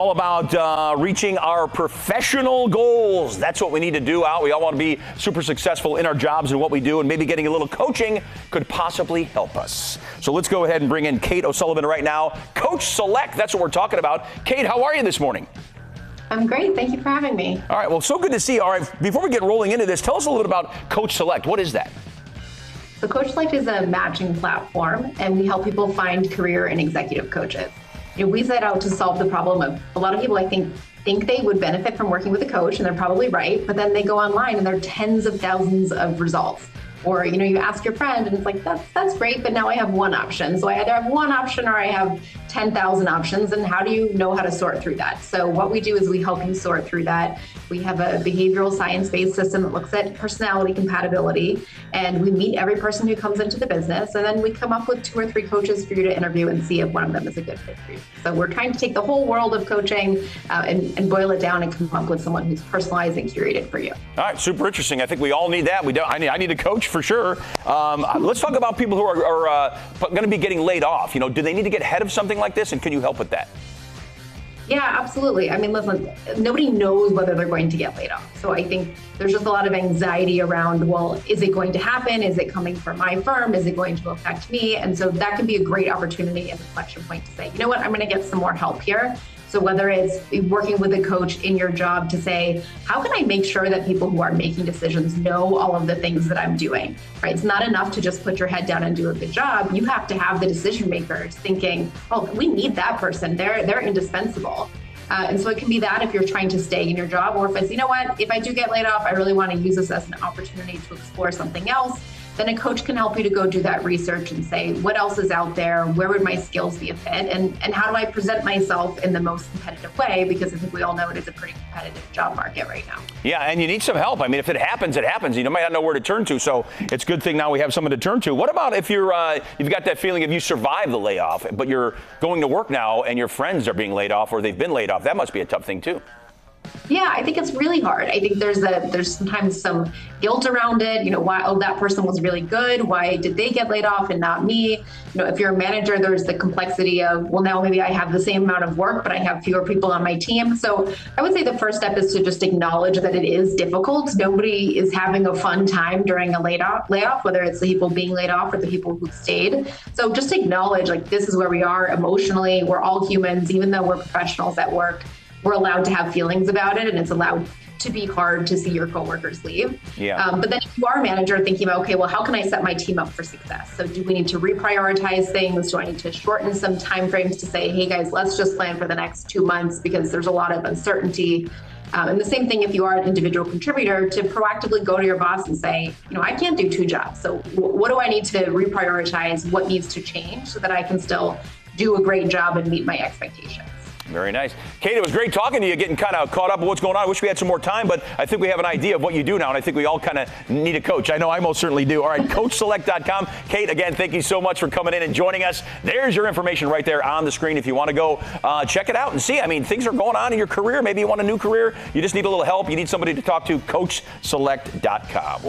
All about reaching our professional goals. That's what we need to do out. We all want to be super successful in our jobs and what we do, and maybe getting a little coaching could possibly help us. So let's go ahead and bring in Kate O'Sullivan right now. Coach Select, that's what we're talking about. Kate, how are you this morning? I'm great. Thank you for having me. All right. Well, so good to see you. All right. Before we get rolling into this, tell us a little bit about Coach Select. What is that? So Coach Select is a matching platform, and we help people find career and executive coaches. We set out to solve the problem of a lot of people, I think they would benefit from working with a coach, and they're probably right, but then they go online and there are tens of thousands of results. Or, you ask your friend and it's like, that's great, but now I have one option. So I either have one option or I have 10,000 options. And how do you know how to sort through that? So what we do is we help you sort through that. We have a behavioral science-based system that looks at personality compatibility, and we meet every person who comes into the business. And then we come up with 2 or 3 coaches for you to interview and see if one of them is a good fit for you. So we're trying to take the whole world of coaching and boil it down and come up with someone who's personalized and curated for you. All right, super interesting. I think we all need that. I need a coach for sure. Let's talk about people who are going to be getting laid off. Do they need to get ahead of something like this, and can you help with that? Yeah, absolutely. I mean, listen, nobody knows whether they're going to get laid off. So I think there's just a lot of anxiety around, well, is it going to happen? Is it coming from my firm? Is it going to affect me? And so that can be a great opportunity and inflection point to say, you know what, I'm going to get some more help here. So whether it's working with a coach in your job to say, how can I make sure that people who are making decisions know all of the things that I'm doing, right? It's not enough to just put your head down and do a good job. You have to have the decision makers thinking, oh, we need that person. They're indispensable. And so it can be that if you're trying to stay in your job, or if it's, you know what, if I do get laid off, I really want to use this as an opportunity to explore something else. Then a coach can help you to go do that research and say, what else is out there? Where would my skills be a fit? And how do I present myself in the most competitive way? Because I think we all know it is a pretty competitive job market right now. Yeah, and you need some help. I mean, if it happens, it happens. You might not know where to turn to. So it's a good thing now we have someone to turn to. What about if you've got that feeling if you survive the layoff, but you're going to work now and your friends are being laid off or they've been laid off? That must be a tough thing too. Yeah, I think it's really hard. I think there's sometimes some guilt around it. Why? Oh, that person was really good. Why did they get laid off and not me? If you're a manager, there's the complexity of, well, now maybe I have the same amount of work, but I have fewer people on my team. So I would say the first step is to just acknowledge that it is difficult. Nobody is having a fun time during a layoff, whether it's the people being laid off or the people who stayed. So just acknowledge, this is where we are emotionally. We're all humans, even though we're professionals at work. We're allowed to have feelings about it, and it's allowed to be hard to see your coworkers leave. Yeah. But then if you are a manager thinking about, okay, well, how can I set my team up for success? So do we need to reprioritize things? Do I need to shorten some timeframes to say, hey guys, let's just plan for the next 2 months because there's a lot of uncertainty. And the same thing if you are an individual contributor, to proactively go to your boss and say, I can't do 2 jobs. So what do I need to reprioritize? What needs to change so that I can still do a great job and meet my expectations? Very nice. Kate, it was great talking to you, getting kind of caught up with what's going on. I wish we had some more time, but I think we have an idea of what you do now, and I think we all kind of need a coach. I know I most certainly do. All right, CoachSelect.com. Kate, again, thank you so much for coming in and joining us. There's your information right there on the screen if you want to go check it out and see. I mean, things are going on in your career. Maybe you want a new career. You just need a little help. You need somebody to talk to. CoachSelect.com.